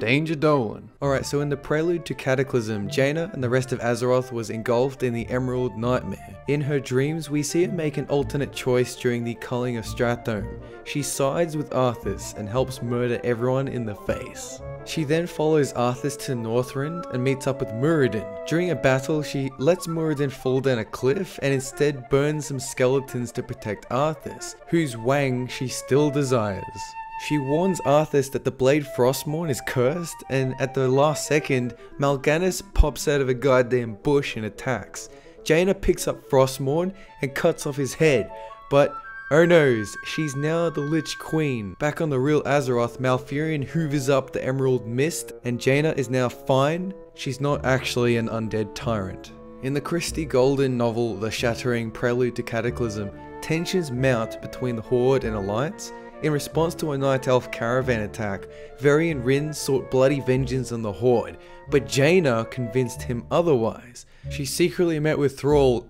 Danger Dolan. Alright, so in the prelude to Cataclysm, Jaina and the rest of Azeroth was engulfed in the Emerald Nightmare. In her dreams, we see her make an alternate choice during the culling of Strathdome. She sides with Arthas and helps murder everyone in the face. She then follows Arthas to Northrend and meets up with Muradin. During a battle, she lets Muradin fall down a cliff and instead burns some skeletons to protect Arthas, whose wang she still desires. She warns Arthas that the blade Frostmourne is cursed, and at the last second, Mal'Ganis pops out of a goddamn bush and attacks. Jaina picks up Frostmourne and cuts off his head, but oh noes, she's now the Lich Queen. Back on the real Azeroth, Malfurion hoovers up the Emerald Mist, and Jaina is now fine. She's not actually an undead tyrant. In the Christie Golden novel The Shattering Prelude to Cataclysm, tensions mount between the Horde and Alliance. In response to a Night Elf caravan attack, Varian Wrynn sought bloody vengeance on the Horde, but Jaina convinced him otherwise. She secretly met with Thrall,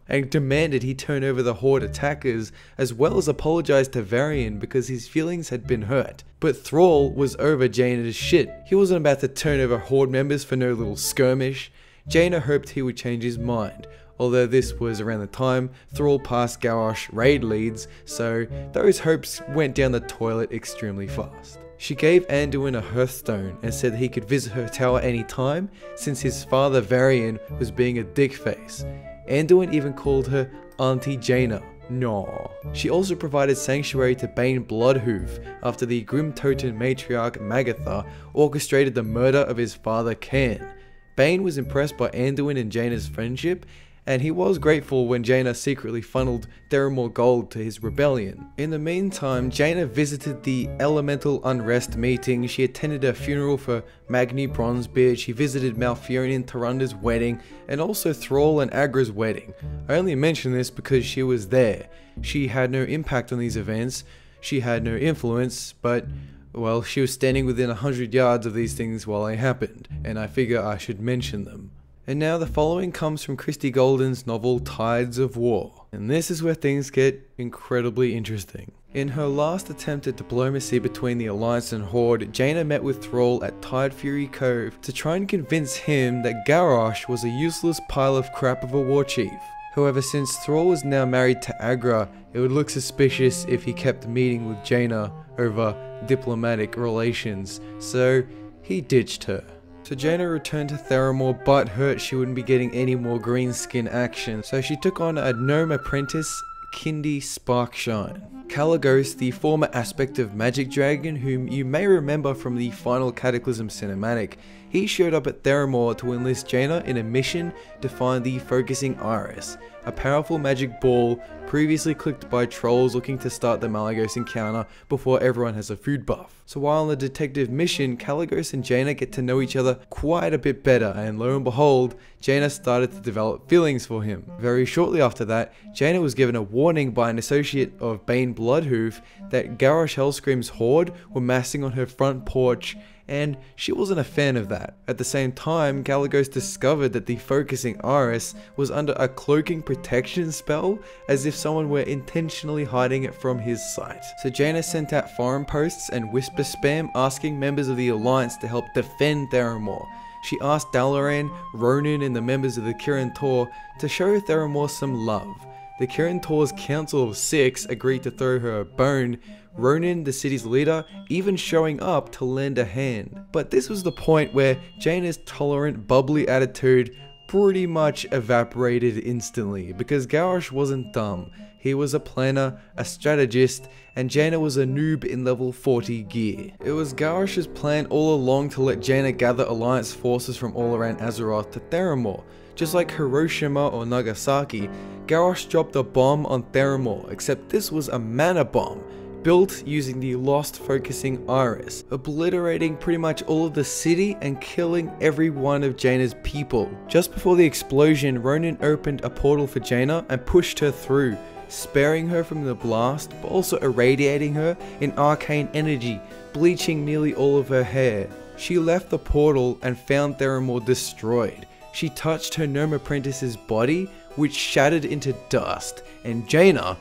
and demanded he turn over the Horde attackers, as well as apologize to Varian because his feelings had been hurt. But Thrall was over Jaina's shit. He wasn't about to turn over Horde members for no little skirmish. Jaina hoped he would change his mind. Although this was around the time Thrall passed Garrosh raid leads, so those hopes went down the toilet extremely fast. She gave Anduin a Hearthstone and said he could visit her tower anytime, since his father Varian was being a dickface. Anduin even called her Auntie Jaina. No. She also provided sanctuary to Bane Bloodhoof after the Grim Toten matriarch Magatha orchestrated the murder of his father Cain. Bane was impressed by Anduin and Jaina's friendship, and he was grateful when Jaina secretly funneled Theramore gold to his rebellion. In the meantime, Jaina visited the Elemental Unrest meeting, she attended a funeral for Magni Bronzebeard, she visited Malfurion and Tyrunda's wedding, and also Thrall and Agra's wedding. I only mention this because she was there. She had no impact on these events, she had no influence, but well, she was standing within 100 yards of these things while they happened, and I figure I should mention them. And now the following comes from Christie Golden's novel Tides of War, and this is where things get incredibly interesting. In her last attempt at diplomacy between the Alliance and Horde, Jaina met with Thrall at Tidefury Cove to try and convince him that Garrosh was a useless pile of crap of a war chief. However, since Thrall was now married to Agra, it would look suspicious if he kept meeting with Jaina over diplomatic relations, so he ditched her. So Jaina returned to Theramore, but hurt she wouldn't be getting any more greenskin action, so she took on a gnome apprentice, Kindy Sparkshine. Kalagos, the former aspect of Magic Dragon, whom you may remember from the final Cataclysm cinematic, he showed up at Theramore to enlist Jaina in a mission to find the Focusing Iris, a powerful magic ball previously clicked by trolls looking to start the Malygos encounter before everyone has a food buff. So while on the detective mission, Kalagos and Jaina get to know each other quite a bit better, and lo and behold, Jaina started to develop feelings for him. Very shortly after that, Jaina was given a warning by an associate of Bane Bloodhoof that Garrosh Hellscream's horde were massing on her front porch, and she wasn't a fan of that. At the same time, Kalagos discovered that the Focusing Iris was under a cloaking protection spell, as if someone were intentionally hiding it from his sight. So Jaina sent out foreign posts and whisper spam asking members of the Alliance to help defend Theramore. She asked Dalaran, Ronan and the members of the Kirin Tor to show Theramore some love. The Kirin Tor's Council of Six agreed to throw her a bone, Ronan, the city's leader, even showing up to lend a hand. But this was the point where Jaina's tolerant, bubbly attitude pretty much evaporated instantly, because Garrosh wasn't dumb. He was a planner, a strategist, and Jaina was a noob in level 40 gear. It was Garrosh's plan all along to let Jaina gather Alliance forces from all around Azeroth to Theramore. Just like Hiroshima or Nagasaki, Garrosh dropped a bomb on Theramore, except this was a mana bomb, built using the Lost Focusing Iris, obliterating pretty much all of the city and killing every one of Jaina's people. Just before the explosion, Ronan opened a portal for Jaina and pushed her through, sparing her from the blast, but also irradiating her in arcane energy, bleaching nearly all of her hair. She left the portal and found Theramore destroyed. She touched her gnome apprentice's body, which shattered into dust, and Jaina,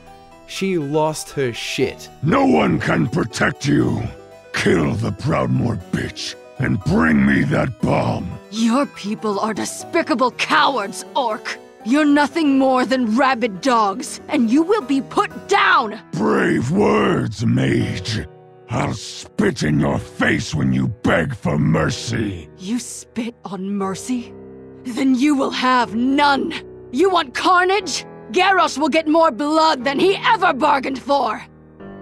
she lost her shit. No one can protect you. Kill the Proudmoore bitch. and bring me that bomb. Your people are despicable cowards, Orc. You're nothing more than rabid dogs, and you will be put down! Brave words, mage. I'll spit in your face when you beg for mercy. You spit on mercy? Then you will have none! You want carnage? Garrosh will get more blood than he ever bargained for!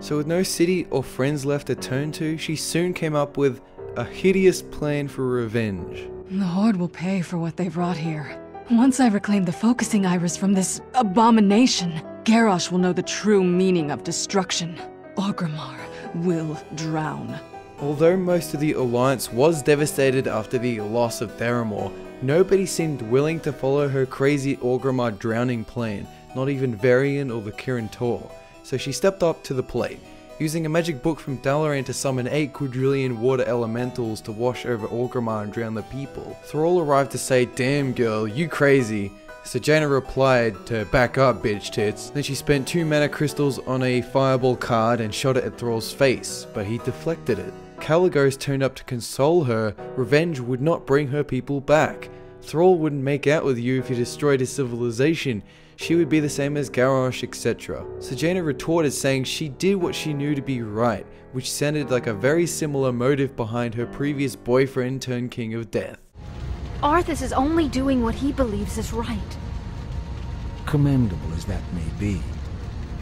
So with no city or friends left to turn to, she soon came up with a hideous plan for revenge. The Horde will pay for what they've wrought here. Once I reclaim the focusing iris from this abomination, Garrosh will know the true meaning of destruction. Orgrimmar will drown. Although most of the Alliance was devastated after the loss of Theramore, nobody seemed willing to follow her crazy Orgrimmar drowning plan, not even Varian or the Kirin Tor. So she stepped up to the plate, using a magic book from Dalaran to summon 8 quadrillion water elementals to wash over Orgrimmar and drown the people. Thrall arrived to say, "Damn girl, you crazy." So Jaina replied to "back up bitch tits." Then she spent 2 mana crystals on a fireball card and shot it at Thrall's face, but he deflected it. Kalecgos turned up to console her. Revenge would not bring her people back. Thrall wouldn't make out with you if you destroyed his civilization. She would be the same as Garrosh, etc. So Jaina retorted saying she did what she knew to be right, which sounded like a very similar motive behind her previous boyfriend turned King of Death. Arthas is only doing what he believes is right. Commendable as that may be,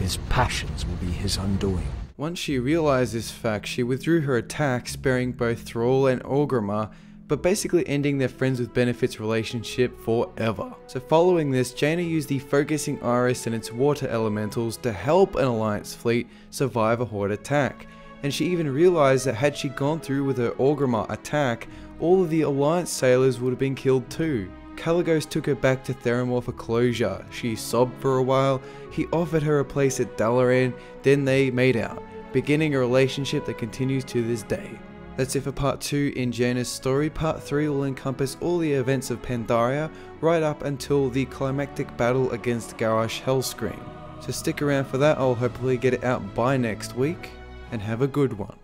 his passions will be his undoing. Once she realized this fact, she withdrew her attack, sparing both Thrall and Orgrimmar, but basically ending their friends with benefits relationship forever. So following this, Jaina used the focusing iris and its water elementals to help an Alliance fleet survive a Horde attack. And she even realized that had she gone through with her Orgrimmar attack, all of the Alliance sailors would have been killed too. Kalecgos took her back to Theramore for closure. She sobbed for a while, he offered her a place at Dalaran, then they made out, beginning a relationship that continues to this day. That's it for part 2 in Jaina's story. Part 3 will encompass all the events of Pandaria right up until the climactic battle against Garrosh Hellscream. So stick around for that, I'll hopefully get it out by next week, and have a good one.